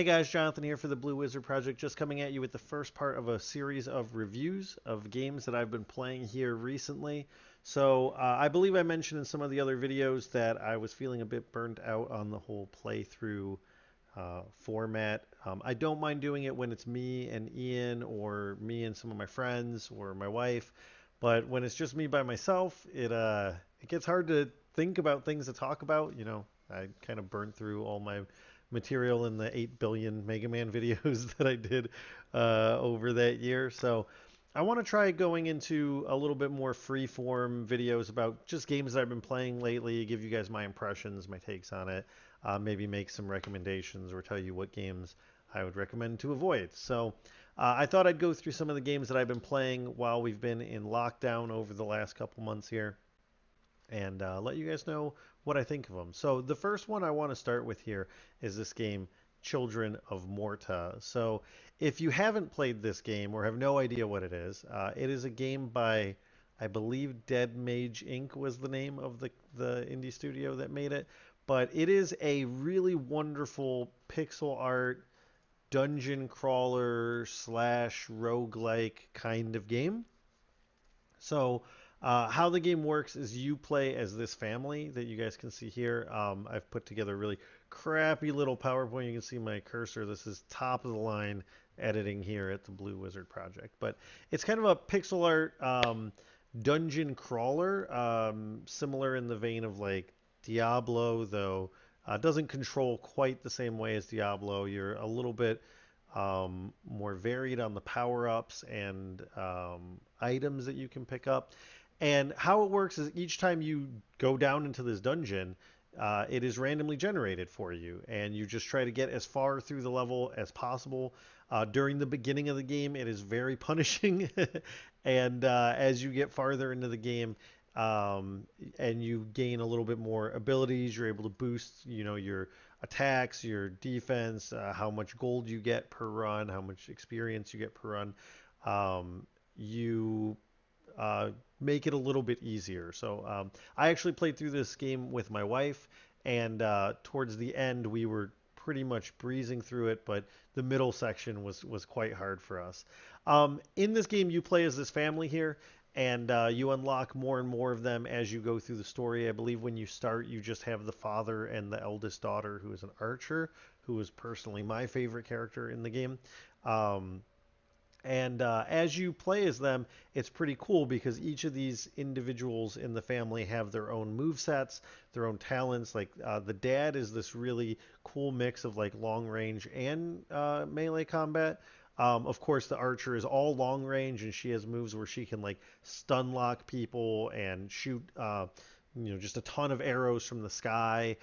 Hey guys, Jonathan here for the Blue Wizard Project, just coming at you with the first part of a series of reviews of games that I've been playing here recently. I believe I mentioned in some of the other videos that I was feeling a bit burnt out on the whole playthrough format. I don't mind doing it when it's me and Ian, or me and some of my friends, or my wife, but when it's just me by myself, it gets hard to think about things to talk about. I kind of burned through all my material in the 8 billion Mega Man videos that I did over that year. So I want to try going into a little bit more free form videos about just games that I've been playing lately, give you guys my impressions, my takes on it, maybe make some recommendations or tell you what games I would recommend to avoid. I thought I'd go through some of the games that I've been playing while we've been in lockdown over the last couple months here and let you guys know what I think of them. So the first one I want to start with here is this game, Children of Morta. So if you haven't played this game or have no idea what it is a game by, I believe, Dead Mage Inc. was the name of the indie studio that made it. But it is a really wonderful pixel art dungeon crawler slash roguelike kind of game. How the game works is you play as this family that you guys can see here. I've put together a really crappy little PowerPoint. You can see my cursor. This is top of the line editing here at the Blue Wizard Project. But it's kind of a pixel art dungeon crawler, similar in the vein of like Diablo, though doesn't control quite the same way as Diablo. You're a little bit more varied on the power ups and items that you can pick up. And how it works is each time you go down into this dungeon, it is randomly generated for you, and you just try to get as far through the level as possible. During the beginning of the game, it is very punishing, and as you get farther into the game, um, and you gain a little bit more abilities, you're able to boost, your attacks, your defense, how much gold you get per run, how much experience you get per run. You uh, make it a little bit easier. I actually played through this game with my wife, and towards the end, we were pretty much breezing through it, but the middle section was quite hard for us. In this game, you play as this family here, and you unlock more and more of them as you go through the story. I believe when you start, you just have the father and the eldest daughter, who is an archer, who is personally my favorite character in the game. Um, and as you play as them, it's pretty cool because each of these individuals in the family have their own move sets, their own talents. Like the dad is this really cool mix of like long range and melee combat. Of course, the archer is all long range, and she has moves where she can like stun lock people and shoot, just a ton of arrows from the sky.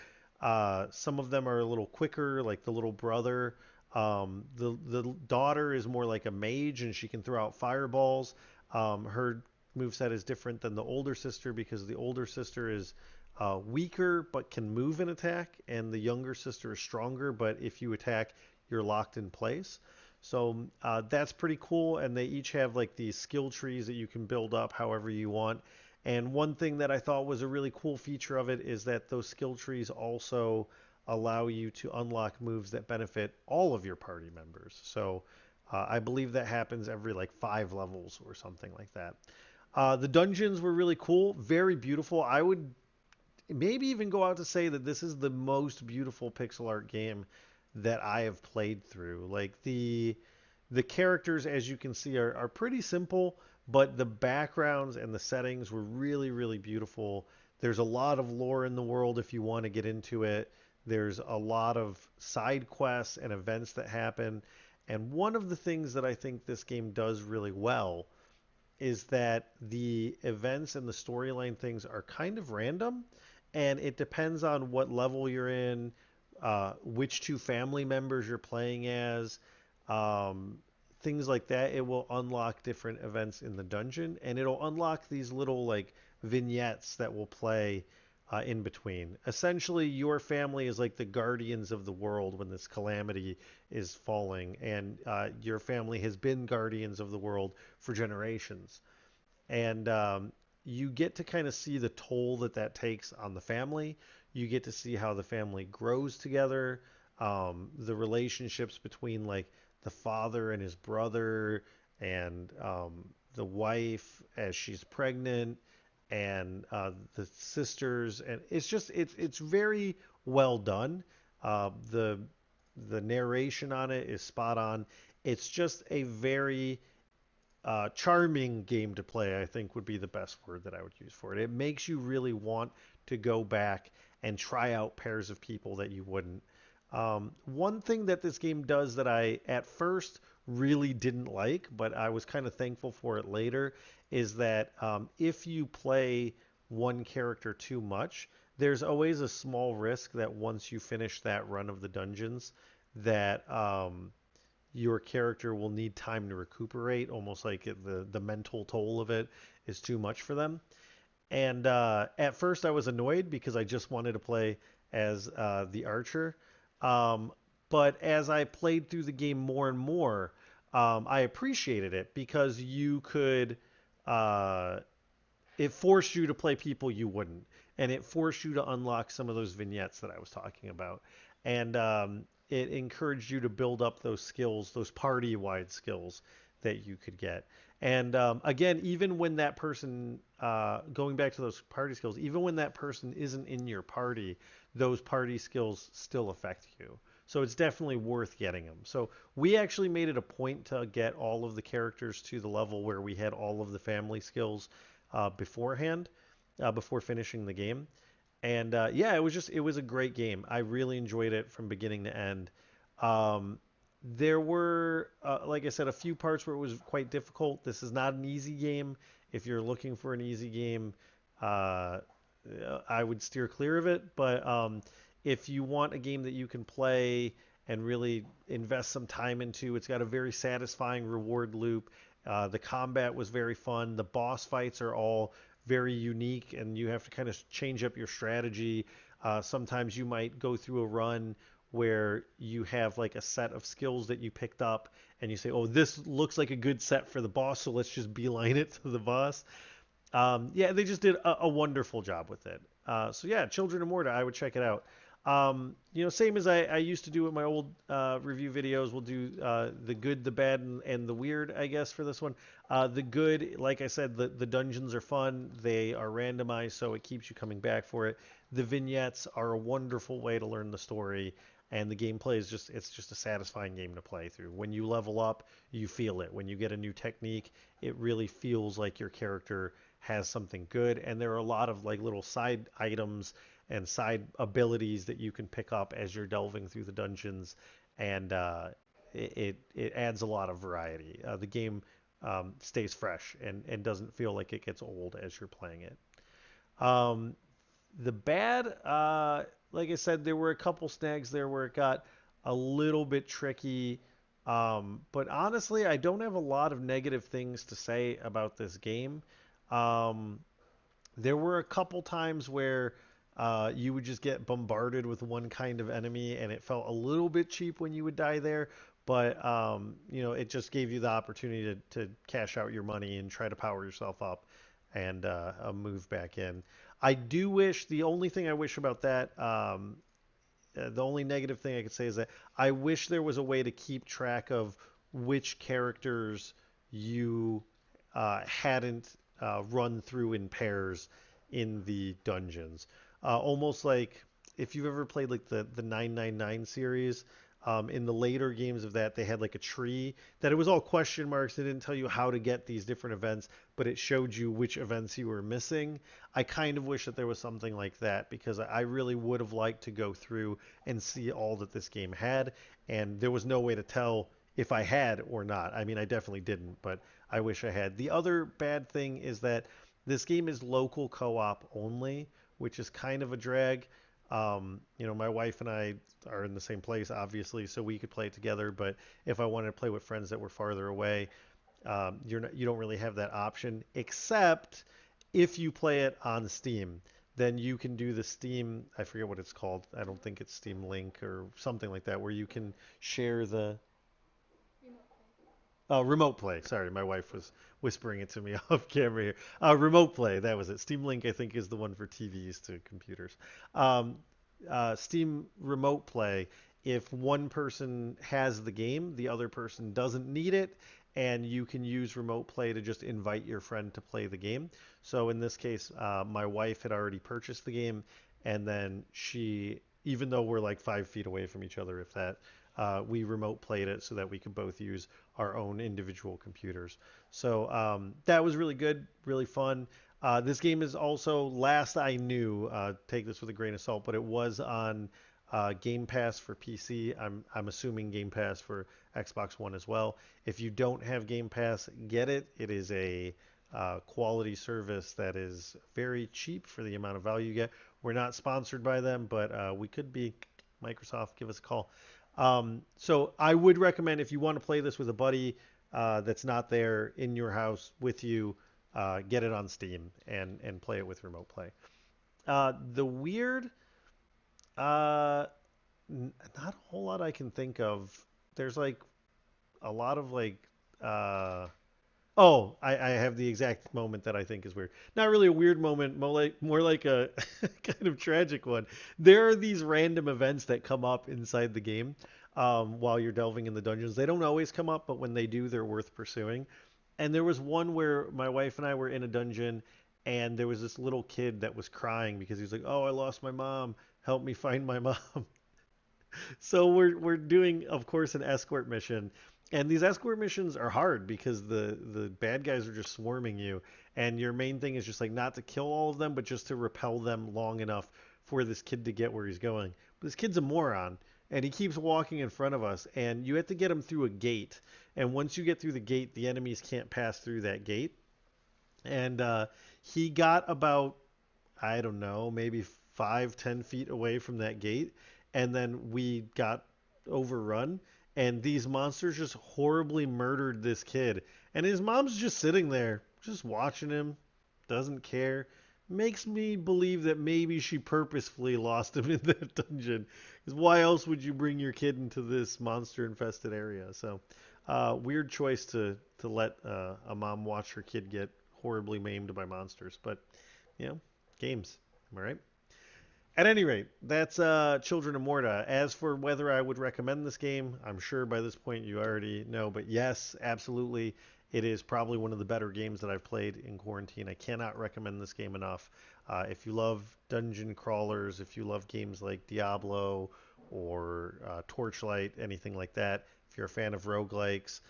Some of them are a little quicker, like the little brother. The daughter is more like a mage, and she can throw out fireballs. Her moveset is different than the older sister because the older sister is weaker but can move and attack, and the younger sister is stronger, but if you attack, you're locked in place. That's pretty cool, and they each have like these skill trees that you can build up however you want. And one thing that I thought was a really cool feature of it is that those skill trees also allow you to unlock moves that benefit all of your party members. I believe that happens every like 5 levels or something like that. The dungeons were really cool, very beautiful. I would maybe even go out to say that this is the most beautiful pixel art game that I have played through. Like the characters, as you can see, are pretty simple, but the backgrounds and the settings were really, really beautiful. There's a lot of lore in the world if you want to get into it. There's a lot of side quests and events that happen. And one of the things that I think this game does really well is that the events and the storyline things are kind of random, and it depends on what level you're in, which two family members you're playing as, um, things like that. It will unlock different events in the dungeon, and it'll unlock these little like vignettes that will play in between. Essentially, your family is like the guardians of the world when this calamity is falling, and your family has been guardians of the world for generations. And you get to kind of see the toll that that takes on the family. You get to see how the family grows together. The relationships between like the father and his brother and the wife as she's pregnant and the sisters, and it's very well done. The narration on it is spot on. It's just a very charming game to play, I think would be the best word that I would use for it. It makes you really want to go back and try out pairs of people that you wouldn't. One thing that this game does that I at first really didn't like, but I was kind of thankful for it later, is that if you play one character too much, there's always a small risk that once you finish that run of the dungeons, that your character will need time to recuperate, almost like the mental toll of it is too much for them. And at first, I was annoyed because I just wanted to play as the archer. Um, but as I played through the game more and more, I appreciated it because you could uh, it forced you to play people you wouldn't, and it forced you to unlock some of those vignettes that I was talking about, and it encouraged you to build up those skills, those party-wide skills that you could get. And again, even when that person, going back to those party skills, even when that person isn't in your party, those party skills still affect you. So it's definitely worth getting them. So we actually made it a point to get all of the characters to the level where we had all of the family skills beforehand, before finishing the game. And yeah, it was a great game. I really enjoyed it from beginning to end. Um, there were, like I said, a few parts where it was quite difficult. This is not an easy game. If you're looking for an easy game, uh, I would steer clear of it. But if you want a game that you can play and really invest some time into, it's got a very satisfying reward loop. The combat was very fun. The boss fights are all very unique, and you have to kind of change up your strategy. Sometimes you might go through a run where you have like a set of skills that you picked up, and you say, "Oh, this looks like a good set for the boss, so let's just beeline it to the boss." Yeah, they just did a wonderful job with it. So yeah, Children of Morta, I would check it out. Same as I used to do with my old review videos. We'll do the good, the bad, and the weird, I guess, for this one. The good, like I said, the dungeons are fun. They are randomized, so it keeps you coming back for it. The vignettes are a wonderful way to learn the story, and the gameplay is it's just a satisfying game to play through. When you level up, you feel it. When you get a new technique, it really feels like your character has something good, and there are a lot of like little side items and side abilities that you can pick up as you're delving through the dungeons, and it adds a lot of variety. The game stays fresh and doesn't feel like it gets old as you're playing it. Um, the bad, like I said, there were a couple snags there where it got a little bit tricky. But honestly, I don't have a lot of negative things to say about this game. Um, there were a couple times where you would just get bombarded with one kind of enemy, and it felt a little bit cheap when you would die there. But it just gave you the opportunity to cash out your money and try to power yourself up and move back in. I do wish the only thing I wish about that the only negative thing I could say is that I wish there was a way to keep track of which characters you hadn't run through in pairs in the dungeons. Almost like if you've ever played like the 999 series, in the later games of that, they had like a tree that it was all question marks. They didn't tell you how to get these different events, but it showed you which events you were missing. I kind of wish that there was something like that because I really would have liked to go through and see all that this game had, and there was no way to tell if I had or not. I mean, I definitely didn't, but I wish I had. The other bad thing is that this game is local co-op only, which is kind of a drag. My wife and I are in the same place, obviously, so we could play it together. But if I wanted to play with friends that were farther away, you don't really have that option, except if you play it on Steam. Then you can do the Steam, I forget what it's called. I don't think it's Steam Link or something like that, where you can share the remote play. Sorry, my wife was whispering it to me off camera here. Remote play, that was it. Steam Link, I think, is the one for TVs to computers. Steam Remote Play if one person has the game, the other person doesn't need it, and you can use remote play to just invite your friend to play the game. So in this case, my wife had already purchased the game, and then she, even though we're like 5 feet away from each other, if that, we remote played it so that we could both use our own individual computers. So that was really good, really fun. This game is also, last I knew, take this with a grain of salt, but it was on Game Pass for PC. I'm assuming Game Pass for Xbox One as well. If you don't have Game Pass, get it. It is a quality service that is very cheap for the amount of value you get. We're not sponsored by them, but we could be. Microsoft, give us a call. So I would recommend, if you want to play this with a buddy that's not there in your house with you, get it on Steam and play it with remote play. The weird, uh, not a whole lot I can think of. There's like a lot of like, uh, oh, I have the exact moment that I think is weird. Not really a weird moment, more like a kind of tragic one. There are these random events that come up inside the game while you're delving in the dungeons. They don't always come up, but when they do, they're worth pursuing. And there was one where my wife and I were in a dungeon, and there was this little kid that was crying because he was like, "Oh, I lost my mom. Help me find my mom." So we're doing, of course, an escort mission, and these escort missions are hard because the bad guys are just swarming you, and your main thing is just like not to kill all of them, but just to repel them long enough for this kid to get where he's going. But this kid's a moron, and he keeps walking in front of us, and you have to get him through a gate. And once you get through the gate, the enemies can't pass through that gate. And he got about, I don't know, maybe 5, 10 feet away from that gate, and then we got overrun, and these monsters just horribly murdered this kid. And his mom's just sitting there, just watching him, doesn't care. Makes me believe that maybe she purposefully lost him in that dungeon. Because why else would you bring your kid into this monster-infested area? So, weird choice to let a mom watch her kid get horribly maimed by monsters. But, you know, games. Am I right? At any rate, that's Children of Morta. As for whether I would recommend this game, I'm sure by this point you already know, but yes, absolutely, it is probably one of the better games that I've played in quarantine. I cannot recommend this game enough. If you love dungeon crawlers, if you love games like Diablo or Torchlight, anything like that, if you're a fan of roguelikes,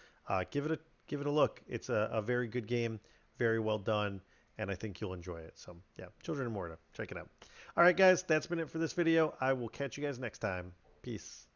give it a look. It's a very good game, very well done, and I think you'll enjoy it. So yeah, Children of Morta, check it out. All right, guys, that's been it for this video. I will catch you guys next time. Peace.